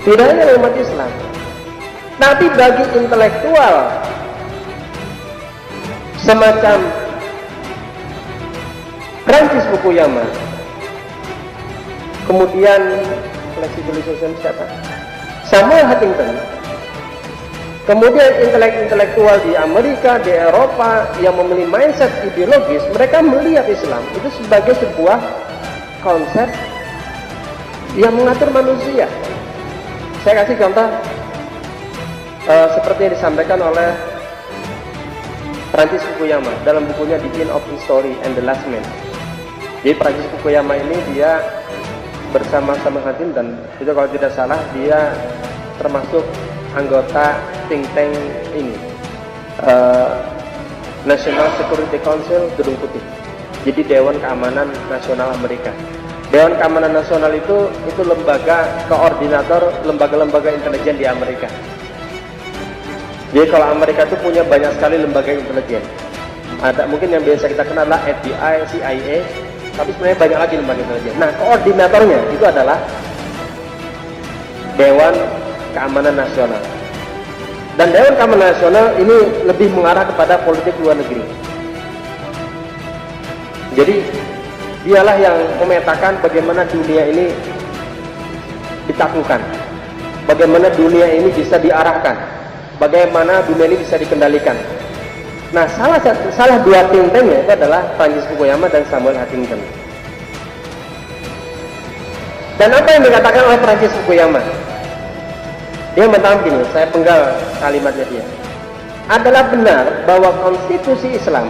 Tidak hanya umat Islam, tapi bagi intelektual semacam Francis Fukuyama, kemudian flexibilization siapa? Samuel Huntington, kemudian intelektual di Amerika, di Eropa yang memiliki mindset ideologis, mereka melihat Islam itu sebagai sebuah konsep yang mengatur manusia. Saya kasih contoh seperti yang disampaikan oleh Francis Fukuyama dalam bukunya The End of History and the Last Man. Jadi Francis Fukuyama ini dia bersama Huntington, itu kalau tidak salah dia termasuk anggota think tank ini, National Security Council Gedung Putih. Jadi Dewan Keamanan Nasional Amerika. Dewan Keamanan Nasional itu lembaga koordinator lembaga-lembaga intelijen di Amerika. Jadi kalau Amerika itu punya banyak sekali lembaga intelijen. Ada mungkin yang biasa kita kenal adalah FBI, CIA, tapi sebenarnya banyak lagi lembaga intelijen. Nah, koordinatornya itu adalah Dewan Keamanan Nasional. Dan Dewan Keamanan Nasional ini lebih mengarah kepada politik luar negeri. Jadi dialah yang memetakan bagaimana dunia ini ditaklukkan, bagaimana dunia ini bisa diarahkan, bagaimana dunia ini bisa dikendalikan. Nah, salah dua think tanknya itu adalah Francis Fukuyama dan Samuel Huntington. Dan apa yang dikatakan oleh Francis Fukuyama? Dia mengatakan begini, saya penggal kalimatnya dia. Adalah benar bahwa konstitusi Islam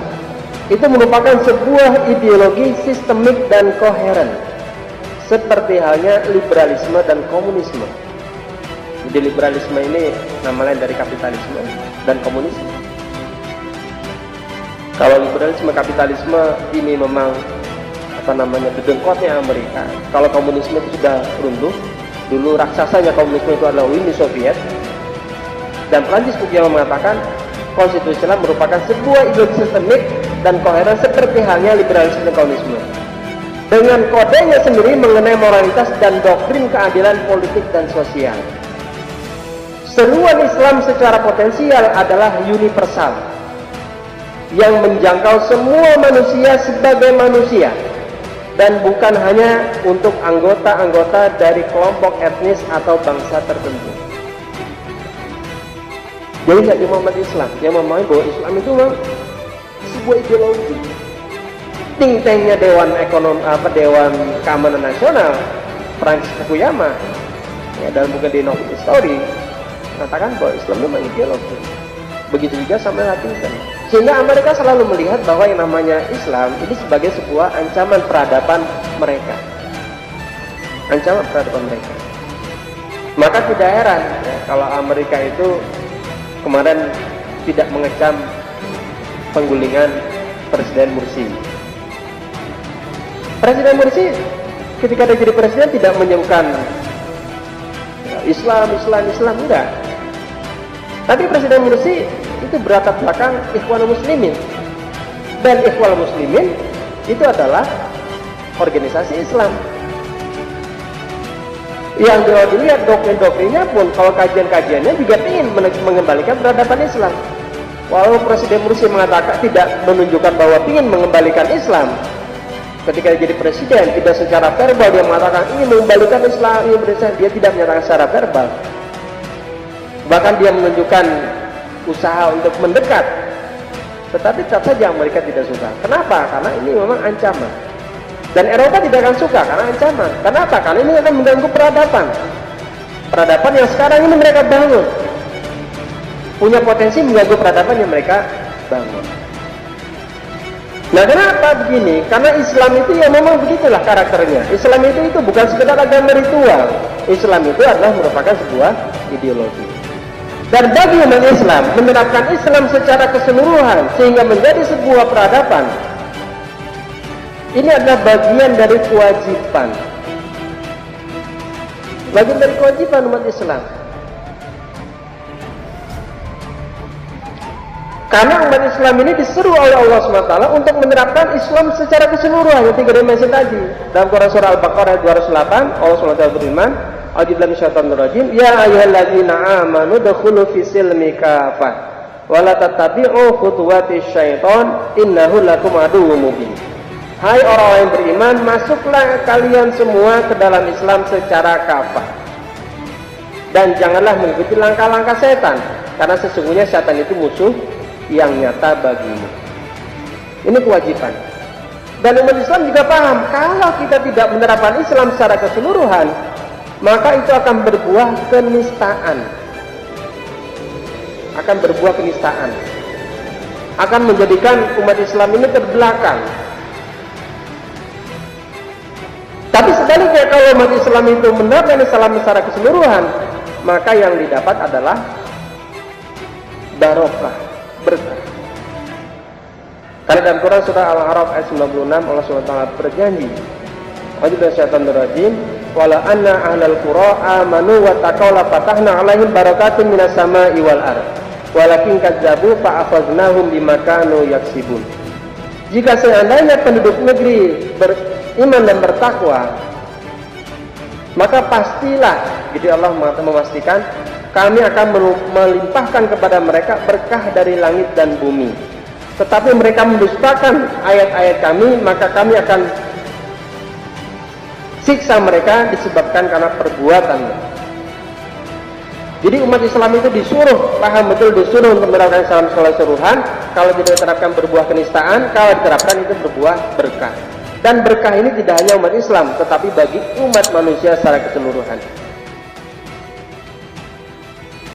itu merupakan sebuah ideologi sistemik dan koheren, seperti halnya liberalisme dan komunisme. Jadi liberalisme ini nama lain dari kapitalisme, dan komunisme. Kalau liberalisme kapitalisme ini memang dedengkotnya Amerika. Kalau komunisme itu sudah runtuh. Dulu raksasanya komunisme itu adalah Uni Soviet. Dan Francis Fukuyama mengatakan konstitusi Islam merupakan sebuah ideologi sistemik dan koheren seperti halnya liberalisme dan komunisme, dengan kodenya sendiri mengenai moralitas dan doktrin keadilan politik dan sosial. Seruan Islam secara potensial adalah universal yang menjangkau semua manusia sebagai manusia, dan bukan hanya untuk anggota-anggota dari kelompok etnis atau bangsa tertentu. Jadi tidak cuma umat Islam yang memahami bahwa Islam itu memang sebuah ideologi. Think tanknya Dewan Keamanan Nasional, Francis Fukuyama, ya, dalam buku The End of History mengatakan bahwa Islam memang ideologi. Begitu juga Samuel Huntington. Sehingga Amerika selalu melihat bahwa yang namanya Islam ini sebagai sebuah ancaman peradaban mereka. Ancaman peradaban mereka. Maka tidak heran ya, kalau Amerika itu kemarin tidak mengecam penggulingan Presiden Mursi. Presiden Mursi ketika dia jadi presiden tidak menyerukan Islam, enggak. Tapi Presiden Mursi itu berlatar belakang Ikhwanul Muslimin. Dan Ikhwanul Muslimin itu adalah organisasi Islam. Yang dilihat doktrin-doktrinnya pun, kalau kajian-kajiannya juga ingin mengembalikan peradaban Islam. Walau Presiden Mursi mengatakan tidak menunjukkan bahwa ingin mengembalikan Islam, ketika dia jadi presiden tidak secara verbal dia mengatakan ingin mengembalikan Islam, dia tidak menyatakan secara verbal. Bahkan dia menunjukkan usaha untuk mendekat, tetapi tetap saja Amerika tidak suka. Kenapa? Karena ini memang ancaman. Dan Eropa tidak akan suka karena ancaman. Kenapa? Karena ini akan mengganggu peradaban. Peradaban yang sekarang ini mereka bangun punya potensi mengganggu peradaban yang mereka bangun. Nah, kenapa begini? Karena Islam itu ya memang begitulah karakternya. Islam itu bukan sekedar agama ritual. Islam itu adalah merupakan sebuah ideologi. Dan bagi umat Islam menerapkan Islam secara keseluruhan sehingga menjadi sebuah peradaban, ini adalah bagian dari kewajiban. Bagian dari kewajiban umat Islam. Karena umat Islam ini diseru oleh Allah SWT untuk menerapkan Islam secara keseluruhan yang tiga dimensi tadi. Dalam Quran Surah Al-Baqarah 208, Allah SWT berfirman, A'udzubillahi minasyaitonir rajim. Ya ayyuhalladzina amanu dkhulu fis-silmi kafah wa la tattabi'u khutuwatis syaiton innahu lakum aduwwum mubin. Hai orang-orang yang beriman, masuklah kalian semua ke dalam Islam secara kafah. Dan janganlah mengikuti langkah-langkah setan, karena sesungguhnya setan itu musuh yang nyata bagimu. Ini kewajiban. Dan umat Islam juga paham, kalau kita tidak menerapkan Islam secara keseluruhan, maka itu akan berbuah kenistaan. Akan berbuah kenistaan. Akan menjadikan umat Islam ini terbelakang. Tapi sebaliknya, kalau umat Islam itu menerapkan Islam secara keseluruhan, maka yang didapat adalah barokah, berkah. Karena dalam Quran surah Al-A'raf ayat 96 Allah SWT berjanji, A'udzubillahi minasyaitonir rajim, wala anna ahlal qura amanu wa taqaw la fatahna 'alaihim barakatun minas sama'i wal ardh walakin kadzabu fa akhadnahum bima kanu yaksibun. Jika seandainya penduduk negeri beriman dan bertakwa, maka pastilah, gitu Allah memastikan, kami akan melimpahkan kepada mereka berkah dari langit dan bumi. Tetapi mereka mendustakan ayat-ayat kami, maka kami akan siksa mereka disebabkan karena perbuatannya. Jadi umat Islam itu disuruh, paham betul, disuruh untuk menerapkan Islam secara keseluruhan. Kalau tidak diterapkan berbuah kenistaan, kalau diterapkan itu berbuah berkah. Dan berkah ini tidak hanya umat Islam, tetapi bagi umat manusia secara keseluruhan.